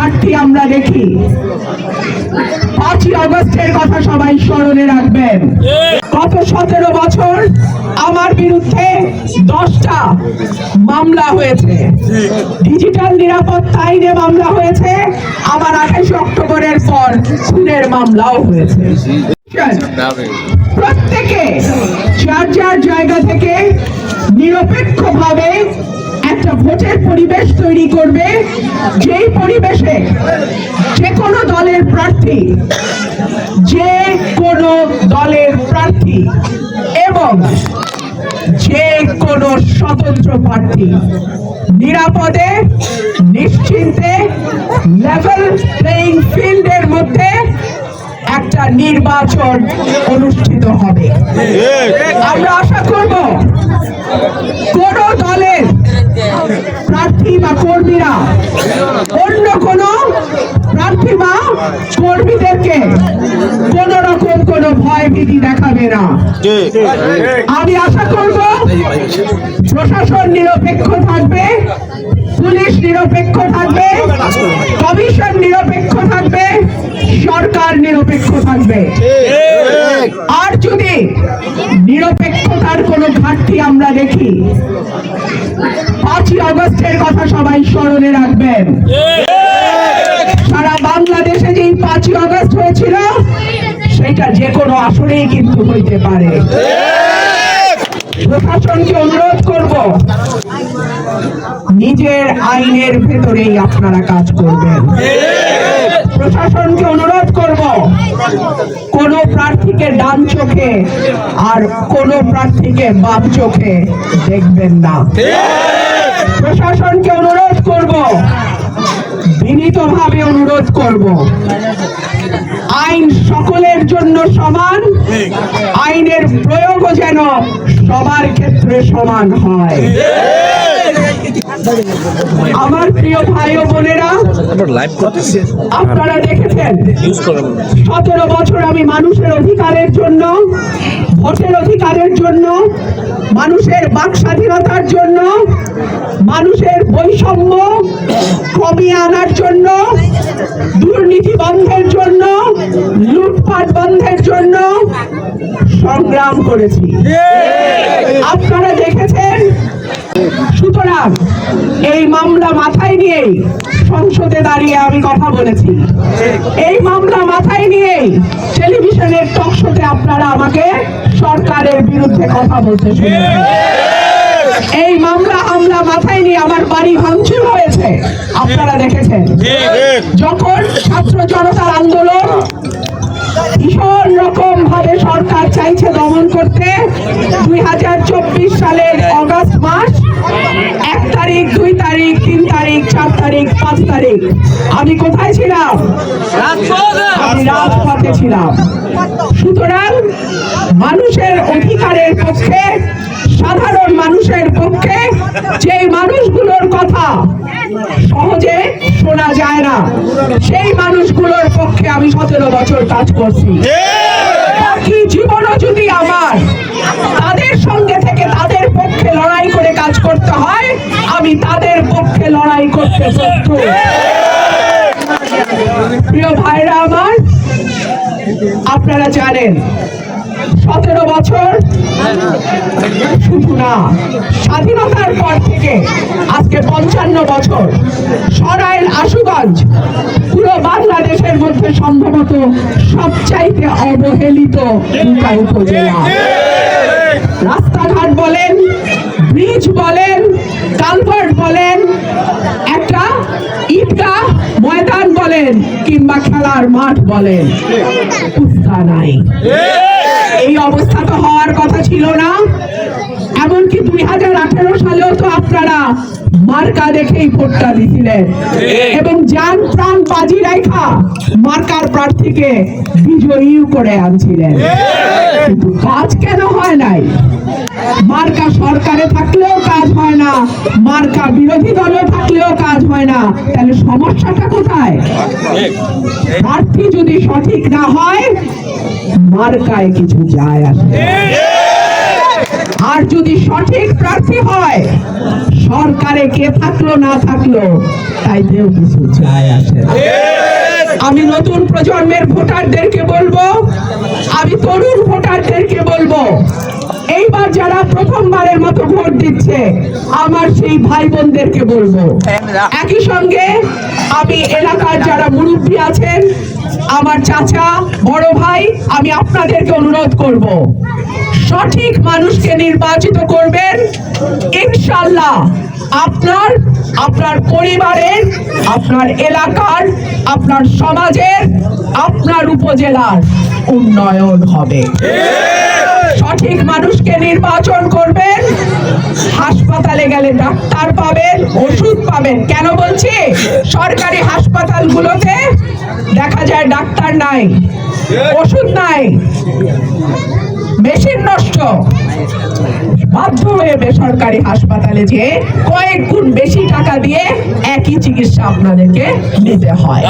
ঘাটতি আমরা দেখি, 5ই আগস্টের কথা সবাই স্মরণে রাখবেন। গত 17 বছর আমার বিরুদ্ধে 10টা মামলা হয়েছে, ডিজিটাল নিরাপত্তা আইনে মামলা হয়েছে, আমার 28 অক্টোবরের পর খুনের মামলাও হয়েছে। প্রত্যেকে যার যার জায়গা থেকে নিরপেক্ষভাবে একটা ভোটের পরিবেশ তৈরি করবে, যেই পরিবেশে যে কোনো দলের প্রার্থী এবং যে কোনো স্বতন্ত্র প্রার্থী নিরাপদে নিশ্চিন্তে লেভেল প্লেইং ফিল্ডের মধ্যে একটা নির্বাচন অনুষ্ঠিত হবে। আমরা আশা করব কোন দলের প্রার্থী বা কর্মীরা অন্য কোন প্রার্থী বা কর্মীদেরকে কোন রকম কোন ভয় ভীতি দেখাবে না। আমি আশা করব প্রশাসন নিরপেক্ষ থাকবে, পুলিশ নিরপেক্ষ থাকবে, কমিশন নিরপেক্ষ থাকবে, সরকার নিরপেক্ষ থাকবে। আর যদি নিরপেক্ষতার কোনো ঘাটতি আমরা দেখি, 5ই আগস্টের কথা সবাই স্মরণে রাখবেন। সারা বাংলাদেশে যেই 5ই আগস্ট হয়েছিল সেটা যে কোনো আসরেই কিন্তু হইতে পারে। প্রশাসনকে অনুরোধ করব, নিজের আইনের ভেতরেই আপনারা কাজ করবেন। প্রশাসনকে অনুরোধ করব, কোন প্রার্থীকে ডান চোখে আর কোন প্রার্থীকে বাম চোখে দেখবেন না। প্রশাসনকে অনুরোধ করব, বিনীতভাবে অনুরোধ করব, আইন সকলের জন্য সমান, আইনের প্রয়োগও যেন সবার ক্ষেত্রে সমান হয়। আমার প্রিয় ভাই ও বোনেরা, আপনারা দেখেছেন 17 বছর আমি মানুষের অধিকারের জন্য, ভোটের অধিকারের জন্য, মানুষের বাক স্বাধীনতার জন্য, মানুষের বৈষম্য কমিয়ে আনার জন্য, দুর্নীতি বন্ধের জন্য, লুটপাট বন্ধের জন্য সংগ্রাম করেছি। আপনারা দেখেছেন। সুতরাং এই মামলা মাথায় নিয়েই সংসদে দাঁড়িয়ে আমি কথা বলেছি। এই মামলা মাথায় নিয়েই টেলিভিশনের টক শোতে আপনারা আমাকে সরকারের বিরুদ্ধে কথা বলতে শুনেছেন। এই মামলা মাথায় নিয়ে আমার বাড়ি ভাঙচুর হয়েছে, আপনারা দেখেছেন। যখন ছাত্র জনতার আন্দোলন ভীষণ রকম ভাবে সরকার চাইছে দমন করতে, 2024 সালের অগাস্ট মাস 1 তারিখ, 2 তারিখ, 3 তারিখ, 4 তারিখ, 5 তারিখ আমি কোথায় ছিলাম? আমি রাজপথে ছিলাম। সুতরাং মানুষের অধিকারের পক্ষে, সাধারণ মানুষের পক্ষে, যে মানুষগুলোর কথা সহজে শোনা যায় না, সেই মানুষগুলোর পক্ষে আমি 17 বছর কাজ করছি। বাকি জীবনও যদি আমার তাদের সঙ্গে থেকে তাদের পক্ষে লড়াই করে কাজ করতে হয়, আমি তাদের পক্ষে লড়াই করতে প্রস্তুত। প্রিয় ভাইরা আমার, আপনারা জানেন 17 বছর শুধু না, স্বাধীনতার পর থেকে আজকে 55 বছর সরাইল আশুগঞ্জ পুরো বাংলাদেশের মধ্যে সম্ভবত সবচাইতে অবহেলিত উপজেলা। রাস্তাঘাট বলেন, ব্রিজ বলেন, কালভার্ট বলেন, একটা ঈদগাহ ময়দান বলেন, কিংবা খেলার মাঠ বলেন, উৎসাহ নাই। এই অবস্থা তো হওয়ার কথা ছিল না। এমনকি 2018 সালেও তো আপনারা মার্কা দেখেই ভোটটা দিছিলেন এবং জান প্রাণ বাজি রাখা মার্কার প্রার্থীকে বিজয়ী করে আনছিলেন। কিন্তু কাজ কেন হয় নাই? মার্কা সরকারে থাকলেও কাজ হয় না, মার্কা বিরোধী দলে থাকলেও কাজ হয় না। তাহলে সমস্যাটা কোথায়? প্রার্থী যদি সঠিক না হয়, মার্কায় কিছু যায় আসে। আর যদি সঠিক প্রার্থী হয়, সরকারে কে থাকলো না থাকলো তাইতেও কিছু যায় আসে না। আমি নতুন প্রজন্মের ভোটারদেরকে বলবো, আমি তরুণ ভোটারদেরকে বলবো, এইবার যারা প্রথমবারের মতো ভোট দিচ্ছে আমার সেই ভাই বোনদেরকে বলবো, একই সঙ্গে আমি এলাকার যারা মুরব্বী আছেন, আমার চাচা, বড় ভাই, আমি আপনাদেরকে অনুরোধ করব, সঠিক মানুষকে নির্বাচিত করবেন। ইনশাআল্লাহ আপনার, আপনার পরিবারের, আপনার এলাকার, আপনার সমাজের, আপনার উপজেলার উন্নয়ন হবে। সঠিক মানুষকে নির্বাচন করবেন। হাসপাতালে গেলে ডাক্তার পাবেন, ওষুধ পাবেন। কেন বলছি? সরকারি হাসপাতালগুলোতে দেখা যায় ডাক্তার নাই, ওষুধ নাই, মেশিন নষ্ট, বাধ্য হয়ে বেসরকারি হাসপাতালে যে কয়েক গুণ বেশি টাকা দিয়ে একই চিকিৎসা আপনাদেরকে নিতে হয়।